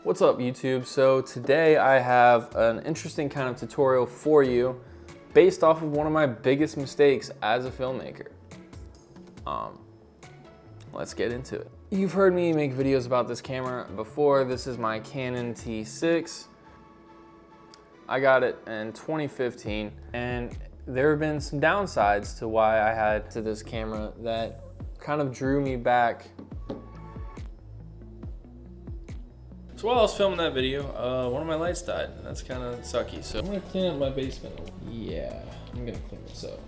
What's up YouTube? So today I have an interesting kind of tutorial for you based off of one of my biggest mistakes as a filmmaker. Let's get into it. You've heard me make videos about this camera before. This is my Canon T6. I got it in 2015 and there have been some downsides to why I had to this camera that kind of drew me back. So while I was filming that video, one of my lights died, and that's kind of sucky. So I'm gonna clean up my basement. Yeah, I'm gonna clean this up.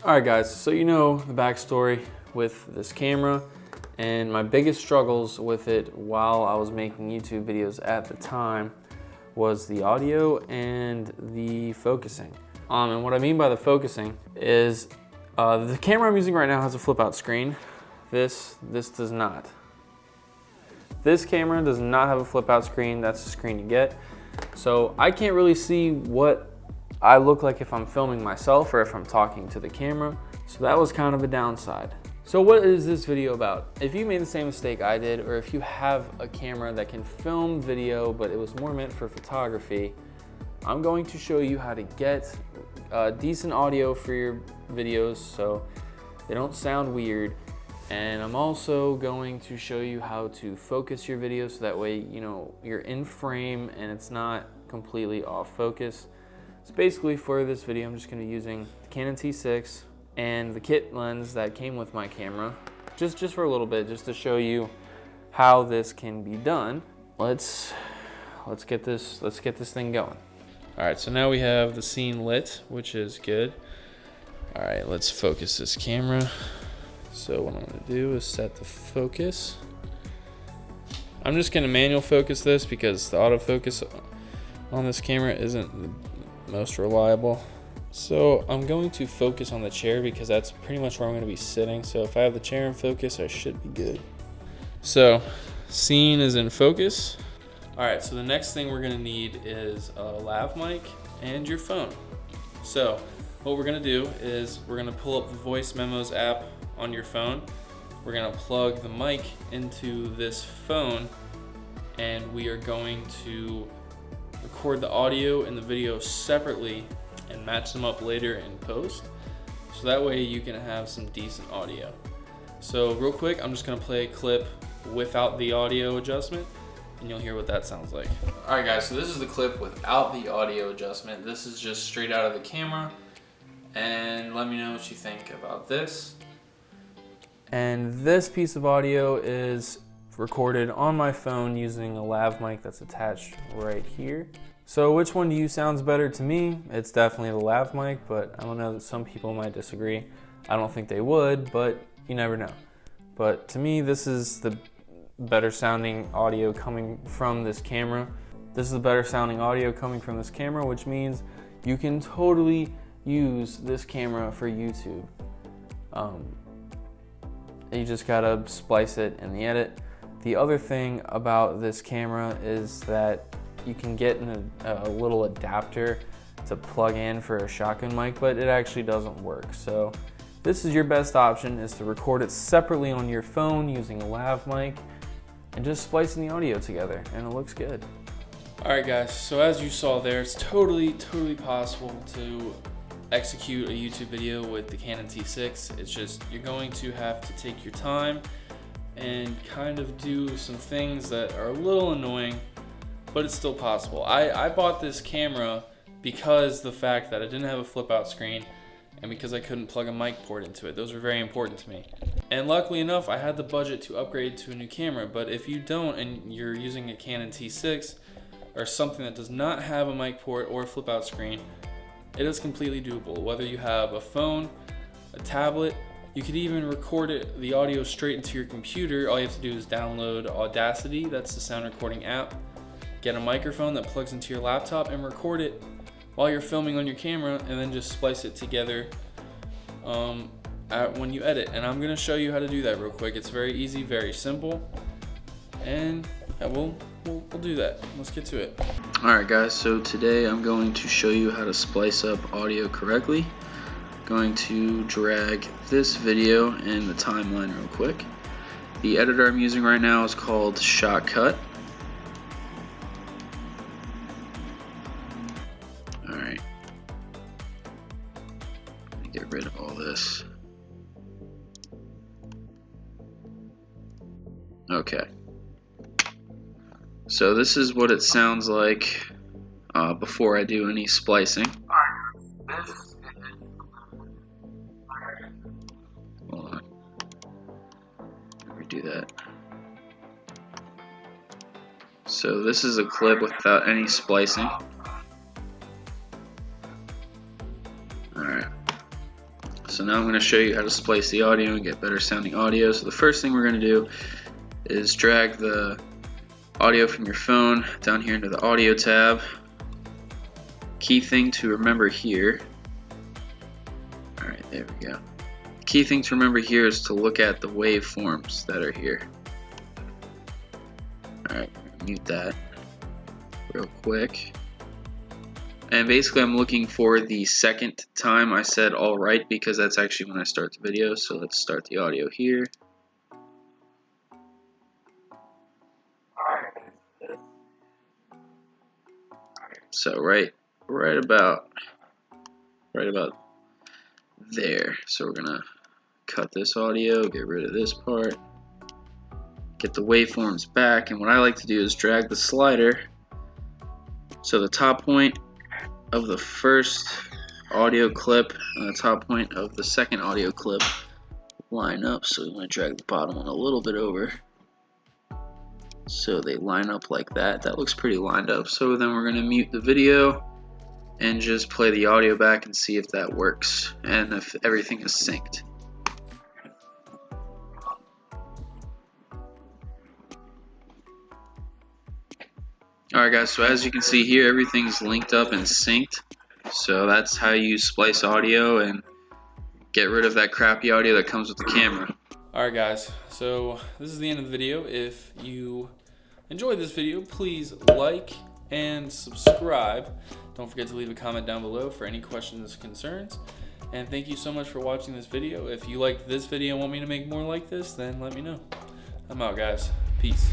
All right guys, so you know the backstory with this camera and my biggest struggles with it while I was making YouTube videos at the time was the audio and the focusing. And what I mean by the focusing is the camera I'm using right now has a flip out screen. This does not. This camera does not have a flip out screen. That's the screen you get. So I can't really see what I look like if I'm filming myself or if I'm talking to the camera. So that was kind of a downside. So what is this video about? If you made the same mistake I did, or if you have a camera that can film video, but it was more meant for photography, I'm going to show you how to get decent audio for your videos so they don't sound weird. And I'm also going to show you how to focus your videos so that way, you know, you're in frame and it's not completely off focus. So basically for this video, I'm just gonna be using the Canon T6 and the kit lens that came with my camera, just for a little bit, just to show you how this can be done. Let's get this thing going. All right, so now we have the scene lit, which is good. All right, let's focus this camera. So what I'm gonna do is set the focus. I'm just gonna manual focus this because the autofocus on this camera isn't the most reliable. So I'm going to focus on the chair because that's pretty much where I'm going to be sitting. So if I have the chair in focus, I should be good. So scene is in focus. All right, so the next thing we're going to need is a lav mic and your phone. So what we're going to do is we're going to pull up the voice memos app on your phone. We're going to plug the mic into this phone and we are going to record the audio and the video separately and match them up later in post. So that way you can have some decent audio. So real quick, I'm just gonna play a clip without the audio adjustment and you'll hear what that sounds like. All right guys, so this is the clip without the audio adjustment. This is just straight out of the camera. And let me know what you think about this. And this piece of audio is recorded on my phone using a lav mic that's attached right here. So which one to you sounds better to me? It's definitely the lav mic, but I don't know, that some people might disagree. I don't think they would, but you never know. But to me, this is the better sounding audio coming from this camera. This is the better sounding audio coming from this camera, which means you can totally use this camera for YouTube. You just gotta splice it in the edit. The other thing about this camera is that you can get a little adapter to plug in for a shotgun mic, but it actually doesn't work. So this is your best option, is to record it separately on your phone using a lav mic and just splicing the audio together, and it looks good. All right guys, so as you saw there, it's totally possible to execute a YouTube video with the Canon T6. It's just, you're going to have to take your time and kind of do some things that are a little annoying, but it's still possible. I bought this camera because the fact that it didn't have a flip out screen and because I couldn't plug a mic port into it. Those were very important to me. And luckily enough, I had the budget to upgrade to a new camera, but if you don't and you're using a Canon T6 or something that does not have a mic port or a flip out screen, it is completely doable. Whether you have a phone, a tablet, you could even record the audio straight into your computer. All you have to do is download Audacity, that's the sound recording app, get a microphone that plugs into your laptop and record it while you're filming on your camera, and then just splice it together when you edit, and I'm gonna show you how to do that real quick. It's very easy, very simple, and yeah, we'll do that. Let's get to it. Alright guys, so today I'm going to show you how to splice up audio correctly. Going to drag this video in the timeline real quick. The editor I'm using right now is called Shotcut. Alright. Get rid of all this. Okay. So this is what it sounds like before I do any splicing. Hold on. Redo that. So this is a clip without any splicing. Alright. So now I'm going to show you how to splice the audio and get better sounding audio. So the first thing we're going to do is drag the audio from your phone down here into the audio tab. Key thing to remember here. Alright, there we go. Key thing to remember here is to look at the waveforms that are here. Alright, mute that real quick. And basically I'm looking for the second time I said alright, because that's actually when I start the video. So let's start the audio here. So right about there. So we're gonna cut this audio, get rid of this part, get the waveforms back, and what I like to do is drag the slider so the top point of the first audio clip and the top point of the second audio clip line up. So we want to drag the bottom one a little bit over so they line up like that. That looks pretty lined up. So then we're going to mute the video and just play the audio back and see if that works and if everything is synced. Alright guys, so as you can see here, everything's linked up and synced. So that's how you splice audio and get rid of that crappy audio that comes with the camera. Alright guys, so this is the end of the video. If you enjoyed this video, please like and subscribe. Don't forget to leave a comment down below for any questions or concerns. And thank you so much for watching this video. If you liked this video and want me to make more like this, then let me know. I'm out guys. Peace.